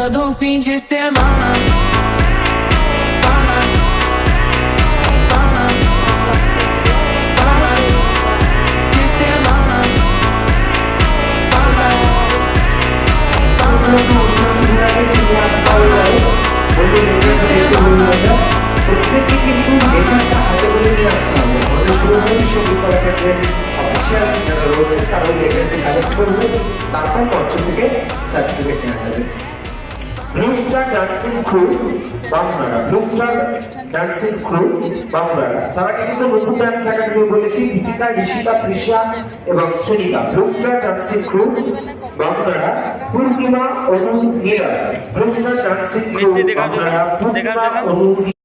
todo fim de semana. প্রত্যেকে কিন্তু লেখাটা হাতে করে নিয়ে আসতে হবে। আমাদের শুরুভাবে সঙ্গীতকলা ক্ষেত্রে অফিসিয়াল যারা রয়েছে তারা ওই লেখাটি কালেক্ট করবে, তারপর মঞ্চ থেকে সার্টিফিকেট নেওয়া যাবে। ব্লু স্টার ডান্সিং ক্রু বাংলারা, ব্লু স্টার ডান্সিং ক্রু বাংলারা, তারা কিন্তু নতুন ডান্স একাডেমি বলেছি, দীপিকা, ঋষিকা, তৃষা এবং Sunita. Blue Star Dancing Crew বাংলারা, Purnima, Anu, Neela. Blue Star Dancing Crew বাংলারা, পূর্ণিমা, অনু।